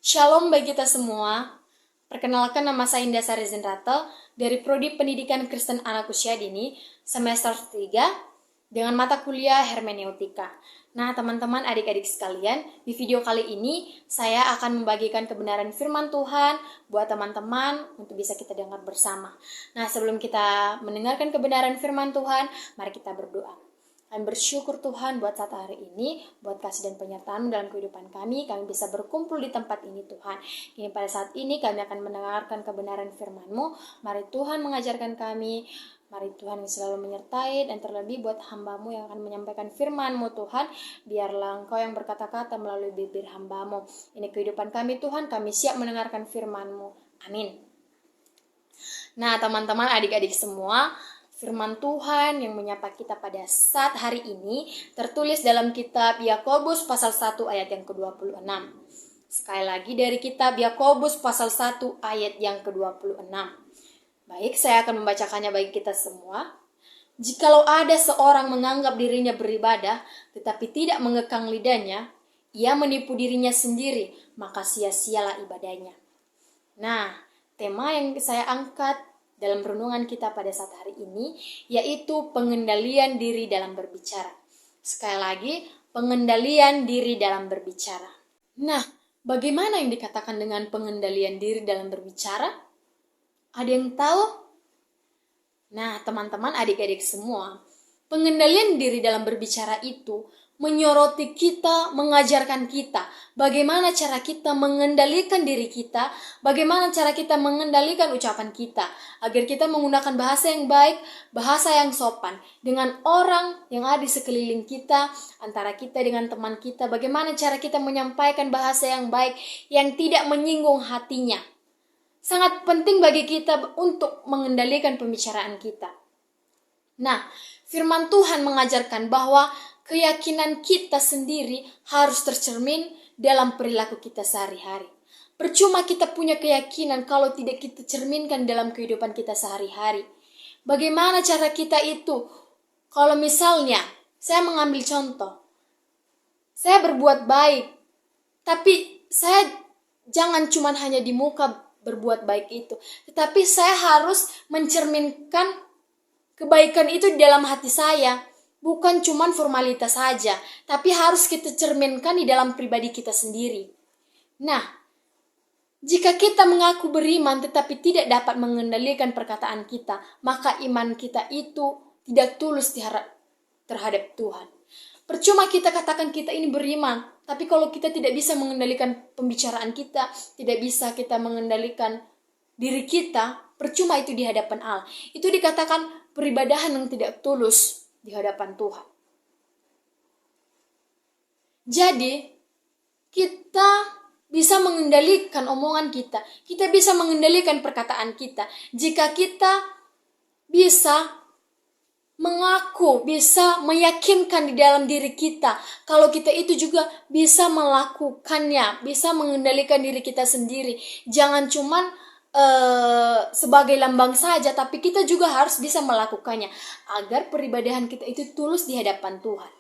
Shalom bagi kita semua. Perkenalkan, nama saya Indah Sari Zenratel dari Prodi Pendidikan Kristen Anak Usia Dini semester 3 dengan mata kuliah Hermeneutika. Nah, teman-teman, adik-adik sekalian, di video kali ini saya akan membagikan kebenaran firman Tuhan buat teman-teman untuk bisa kita dengar bersama. Nah, sebelum kita mendengarkan kebenaran firman Tuhan, mari kita berdoa. Kami bersyukur Tuhan buat saat hari ini, buat kasih dan penyertaan dalam kehidupan kami bisa berkumpul di tempat ini Tuhan. Kini pada saat ini kami akan mendengarkan kebenaran firman-Mu. Mari Tuhan mengajarkan kami, mari Tuhan yang selalu menyertai, dan terlebih buat hamba-Mu yang akan menyampaikan firman-Mu Tuhan, biarlah Engkau yang berkata-kata melalui bibir hamba-Mu. Ini kehidupan kami Tuhan, kami siap mendengarkan firman-Mu. Amin. Nah, teman-teman, adik-adik semua, firman Tuhan yang menyapa kita pada saat hari ini tertulis dalam kitab Yakobus pasal 1 ayat yang ke-26. Sekali lagi dari kitab Yakobus pasal 1 ayat yang ke-26. Baik, saya akan membacakannya bagi kita semua. Jikalau ada seorang menganggap dirinya beribadah tetapi tidak mengekang lidahnya, ia menipu dirinya sendiri, maka sia-sialah ibadahnya. Nah, tema yang saya angkat dalam renungan kita pada saat hari ini yaitu pengendalian diri dalam berbicara. Sekali lagi, pengendalian diri dalam berbicara. Nah, bagaimana yang dikatakan dengan pengendalian diri dalam berbicara? Ada yang tahu? Nah, teman-teman, adik-adik semua, pengendalian diri dalam berbicara itu menyoroti kita, mengajarkan kita bagaimana cara kita mengendalikan diri kita, bagaimana cara kita mengendalikan ucapan kita, agar kita menggunakan bahasa yang baik, bahasa yang sopan dengan orang yang ada di sekeliling kita, antara kita dengan teman kita, bagaimana cara kita menyampaikan bahasa yang baik yang tidak menyinggung hatinya. Sangat penting bagi kita untuk mengendalikan pembicaraan kita. Nah, firman Tuhan mengajarkan bahwa keyakinan kita sendiri harus tercermin dalam perilaku kita sehari-hari. Percuma kita punya keyakinan kalau tidak kita cerminkan dalam kehidupan kita sehari-hari. Bagaimana cara kita itu? Kalau misalnya, saya mengambil contoh, saya berbuat baik, tapi saya jangan cuma hanya di muka berbuat baik itu, tetapi saya harus mencerminkan kebaikan itu di dalam hati saya. Bukan cuma formalitas saja, tapi harus kita cerminkan di dalam pribadi kita sendiri. Nah, jika kita mengaku beriman tetapi tidak dapat mengendalikan perkataan kita, maka iman kita itu tidak tulus terhadap Tuhan. Percuma kita katakan kita ini beriman, tapi kalau kita tidak bisa mengendalikan pembicaraan kita, tidak bisa kita mengendalikan diri kita, percuma itu di hadapan Allah. Itu dikatakan peribadahan yang tidak tulus di hadapan Tuhan. Jadi, kita bisa mengendalikan omongan kita. Kita bisa mengendalikan perkataan kita. Jika kita bisa mengaku, bisa meyakinkan di dalam diri kita kalau kita itu juga bisa melakukannya, bisa mengendalikan diri kita sendiri. Jangan cuman sebagai lambang saja, tapi kita juga harus bisa melakukannya agar peribadahan kita itu tulus di hadapan Tuhan.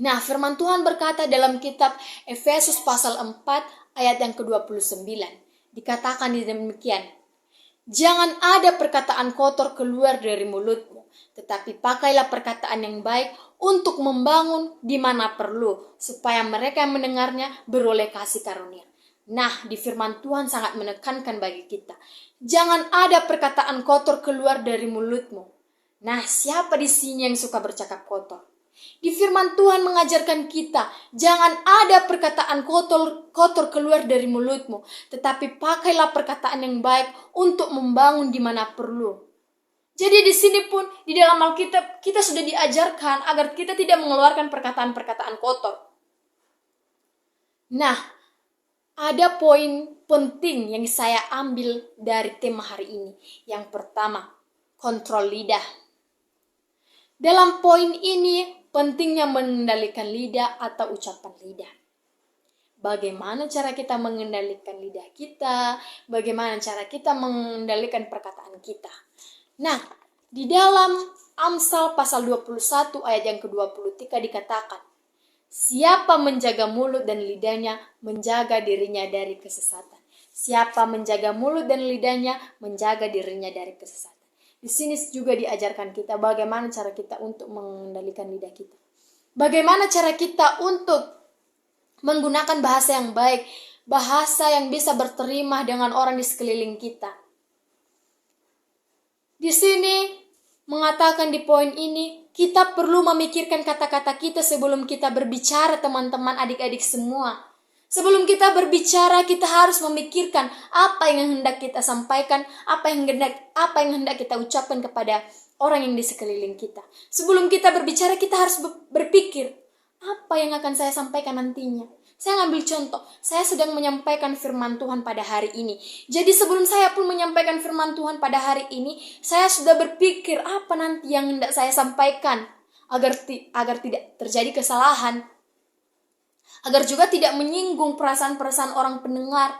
Nah, firman Tuhan berkata dalam kitab Efesus pasal 4 ayat yang ke-29. Dikatakan demikian. Jangan ada perkataan kotor keluar dari mulutmu, tetapi pakailah perkataan yang baik untuk membangun di mana perlu, supaya mereka yang mendengarnya beroleh kasih karunia. Nah, di firman Tuhan sangat menekankan bagi kita. Jangan ada perkataan kotor keluar dari mulutmu. Nah, siapa di sini yang suka bercakap kotor? Di firman Tuhan mengajarkan kita, jangan ada perkataan kotor keluar dari mulutmu, tetapi pakailah perkataan yang baik untuk membangun di mana perlu. Jadi di sini pun, di dalam Alkitab, kita sudah diajarkan agar kita tidak mengeluarkan perkataan-perkataan kotor. Nah, ada poin penting yang saya ambil dari tema hari ini. Yang pertama, kontrol lidah. Dalam poin ini, pentingnya mengendalikan lidah atau ucapan lidah. Bagaimana cara kita mengendalikan lidah kita? Bagaimana cara kita mengendalikan perkataan kita? Nah, di dalam Amsal pasal 21 ayat yang ke-23 dikatakan, Siapa menjaga mulut dan lidahnya, menjaga dirinya dari kesesatan. Siapa menjaga mulut dan lidahnya, menjaga dirinya dari kesesatan. Di sini juga diajarkan kita bagaimana cara kita untuk mengendalikan lidah kita. Bagaimana cara kita untuk menggunakan bahasa yang baik, bahasa yang bisa berterima dengan orang di sekeliling kita. Di sini mengatakan di poin ini, kita perlu memikirkan kata-kata kita sebelum kita berbicara, teman-teman, adik-adik semua. Sebelum kita berbicara, kita harus memikirkan apa yang hendak kita sampaikan, apa yang hendak kita ucapkan kepada orang yang di sekeliling kita. Sebelum kita berbicara, kita harus berpikir, apa yang akan saya sampaikan nantinya. Saya ngambil contoh, saya sedang menyampaikan firman Tuhan pada hari ini. Jadi sebelum saya pun menyampaikan firman Tuhan pada hari ini, saya sudah berpikir apa nanti yang hendak saya sampaikan agar tidak terjadi kesalahan, agar juga tidak menyinggung perasaan-perasaan orang pendengar.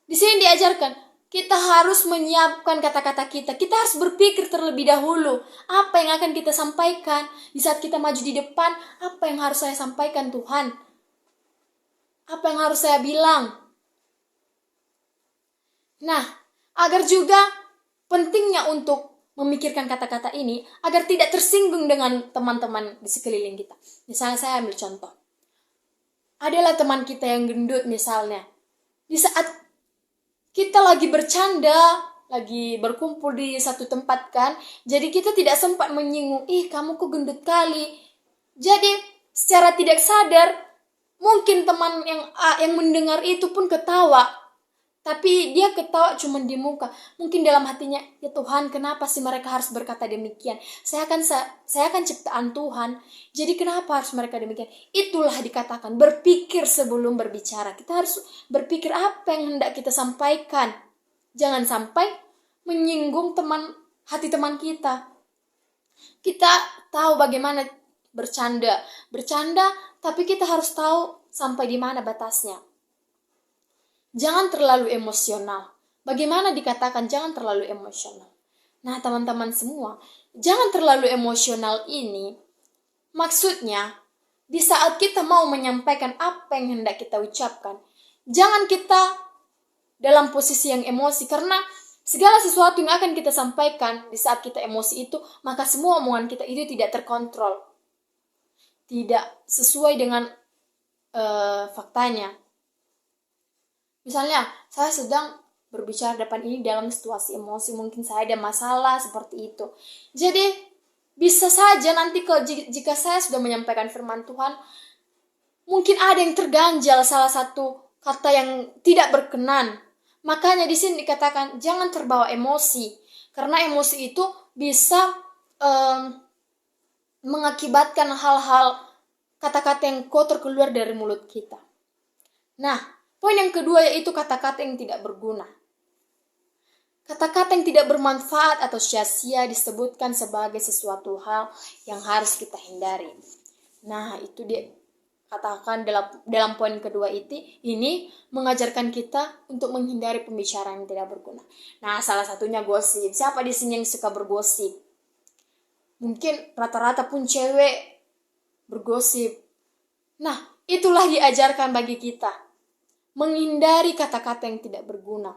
Di sini diajarkan, kita harus menyiapkan kata-kata kita. Kita harus berpikir terlebih dahulu apa yang akan kita sampaikan. Di saat kita maju di depan, apa yang harus saya sampaikan Tuhan? Apa yang harus saya bilang? Nah, agar juga pentingnya untuk memikirkan kata-kata ini agar tidak tersinggung dengan teman-teman di sekeliling kita. Misalnya saya ambil contoh. Adalah teman kita yang gendut misalnya. Di saat kita lagi bercanda, lagi berkumpul di satu tempat kan, jadi kita tidak sempat menyinggung, kamu kok gendut kali. Jadi secara tidak sadar, mungkin teman yang mendengar itu pun ketawa. Tapi dia ketawa cuma di muka. Mungkin dalam hatinya, ya Tuhan, kenapa sih mereka harus berkata demikian? Saya kan ciptaan Tuhan. Jadi kenapa harus mereka demikian? Itulah dikatakan berpikir sebelum berbicara. Kita harus berpikir apa yang hendak kita sampaikan. Jangan sampai menyinggung hati teman kita. Kita tahu bagaimana bercanda, tapi kita harus tahu sampai di mana batasnya. Jangan terlalu emosional. Bagaimana dikatakan jangan terlalu emosional? Nah, teman-teman semua, jangan terlalu emosional ini maksudnya di saat kita mau menyampaikan apa yang hendak kita ucapkan, jangan kita dalam posisi yang emosi, karena segala sesuatu yang akan kita sampaikan di saat kita emosi itu, maka semua omongan kita itu tidak terkontrol, tidak sesuai dengan faktanya. Misalnya, saya sedang berbicara depan ini dalam situasi emosi, mungkin saya ada masalah seperti itu. Jadi, bisa saja nanti jika saya sudah menyampaikan firman Tuhan, mungkin ada yang terganjal salah satu kata yang tidak berkenan. Makanya di sini dikatakan jangan terbawa emosi, karena emosi itu bisa mengakibatkan hal-hal kata-kata yang kotor keluar dari mulut kita. Nah, poin yang kedua yaitu kata-kata yang tidak berguna. Kata-kata yang tidak bermanfaat atau sia-sia disebutkan sebagai sesuatu hal yang harus kita hindari. Nah, itu dia katakan dalam poin kedua ini mengajarkan kita untuk menghindari pembicaraan yang tidak berguna. Nah, salah satunya gosip. Siapa di sini yang suka bergosip? Mungkin rata-rata pun cewek bergosip. Nah, itulah diajarkan bagi kita. Menghindari kata-kata yang tidak berguna.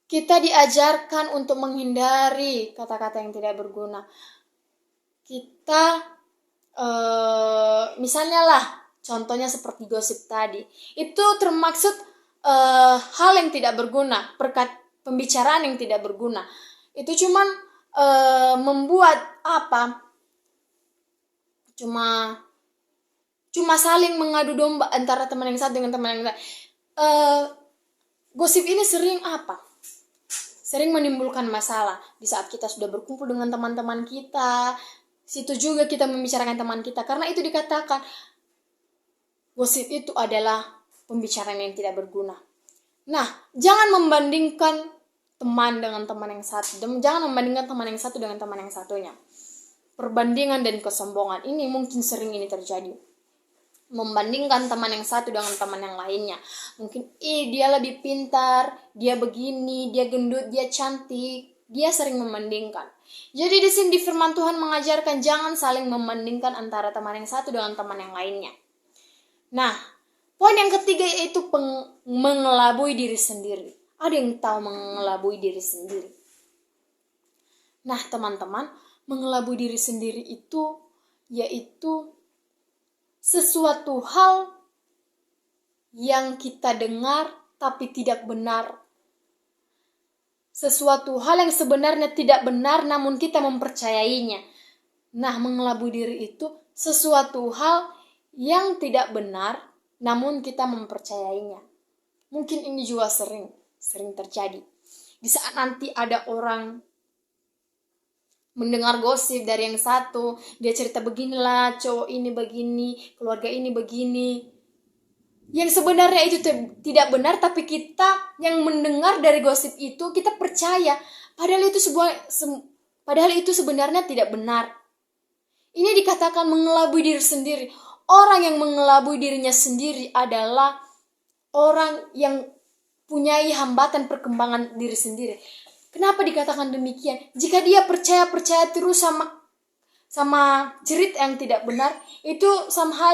Kita diajarkan untuk menghindari kata-kata yang tidak berguna. Kita, misalnya lah, contohnya seperti gosip tadi. Itu termaksud hal yang tidak berguna, pembicaraan yang tidak berguna. Itu cuman membuat apa? Cuma saling mengadu domba antara teman yang satu dengan teman yang lain. Gosip ini sering apa? Sering menimbulkan masalah. Di saat kita sudah berkumpul dengan teman-teman kita, situ juga kita membicarakan teman kita. Karena itu dikatakan, gosip itu adalah pembicaraan yang tidak berguna. Nah, jangan membandingkan teman dengan teman yang satu. Jangan membandingkan teman yang satu dengan teman yang satunya. Perbandingan dan kesombongan ini mungkin sering ini terjadi. Membandingkan teman yang satu dengan teman yang lainnya. Mungkin dia lebih pintar, dia begini, dia gendut, dia cantik, Dia sering membandingkan. Jadi di sini di firman Tuhan mengajarkan jangan saling membandingkan antara teman yang satu dengan teman yang lainnya. Nah, poin yang ketiga yaitu mengelabui diri sendiri. Ada yang tahu mengelabui diri sendiri? Nah, teman-teman, mengelabui diri sendiri itu yaitu sesuatu hal yang kita dengar tapi tidak benar. Sesuatu hal yang sebenarnya tidak benar namun kita mempercayainya. Nah, mengelabui diri itu sesuatu hal yang tidak benar namun kita mempercayainya. Mungkin ini juga sering terjadi. Di saat nanti ada orang mendengar gosip dari yang satu, dia cerita beginilah, cowok ini begini, keluarga ini begini. Yang sebenarnya itu tidak benar, tapi kita yang mendengar dari gosip itu kita percaya, padahal itu sebenarnya tidak benar. Ini dikatakan mengelabui diri sendiri. Orang yang mengelabui dirinya sendiri adalah orang yang punya hambatan perkembangan diri sendiri. Kenapa dikatakan demikian? Jika dia percaya terus sama cerita yang tidak benar, itu sama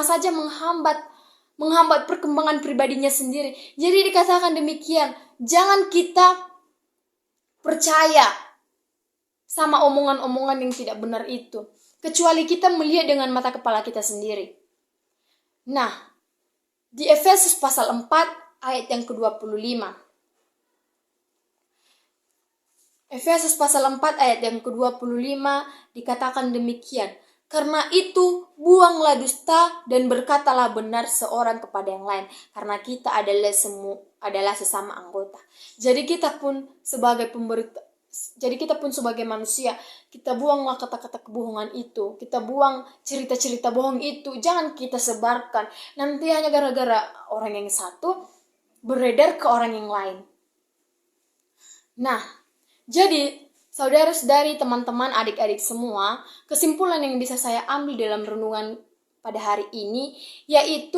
saja menghambat perkembangan pribadinya sendiri. Jadi dikatakan demikian, jangan kita percaya sama omongan-omongan yang tidak benar itu, kecuali kita melihat dengan mata kepala kita sendiri. Nah, di Efesus pasal 4 ayat yang ke-25. Efesus pasal 4 ayat yang ke-25 dikatakan demikian. Karena itu, buanglah dusta dan berkatalah benar seorang kepada yang lain. Karena kita adalah sesama anggota. Jadi kita pun sebagai manusia, kita buanglah kata-kata kebohongan itu. Kita buang cerita-cerita bohong itu. Jangan kita sebarkan. Nanti hanya gara-gara orang yang satu beredar ke orang yang lain. Nah, jadi saudara-saudari, teman-teman, adik-adik semua, kesimpulan yang bisa saya ambil dalam renungan pada hari ini yaitu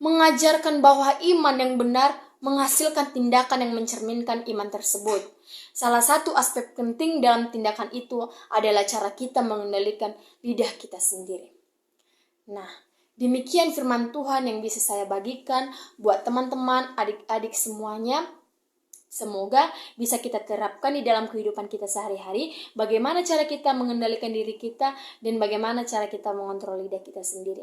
mengajarkan bahwa iman yang benar menghasilkan tindakan yang mencerminkan iman tersebut. Salah satu aspek penting dalam tindakan itu adalah cara kita mengendalikan lidah kita sendiri. Nah, demikian firman Tuhan yang bisa saya bagikan buat teman-teman, adik-adik semuanya. Semoga bisa kita terapkan di dalam kehidupan kita sehari-hari, bagaimana cara kita mengendalikan diri kita dan bagaimana cara kita mengontrol lidah kita sendiri.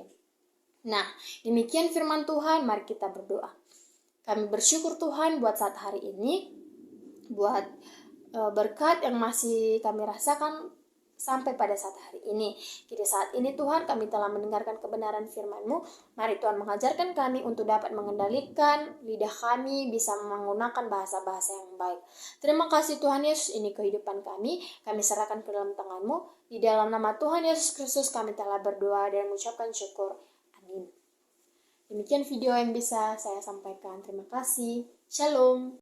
Nah, demikian firman Tuhan, mari kita berdoa. Kami bersyukur Tuhan buat saat hari ini, buat berkat yang masih kami rasakan sampai pada saat hari ini. Jadi saat ini Tuhan, kami telah mendengarkan kebenaran firman-Mu. Mari Tuhan mengajarkan kami untuk dapat mengendalikan lidah kami, bisa menggunakan bahasa-bahasa yang baik. Terima kasih Tuhan Yesus, ini kehidupan kami serahkan ke dalam tangan-Mu. Di dalam nama Tuhan Yesus Kristus kami telah berdoa dan mengucapkan syukur. Amin. Demikian video yang bisa saya sampaikan. Terima kasih. Shalom.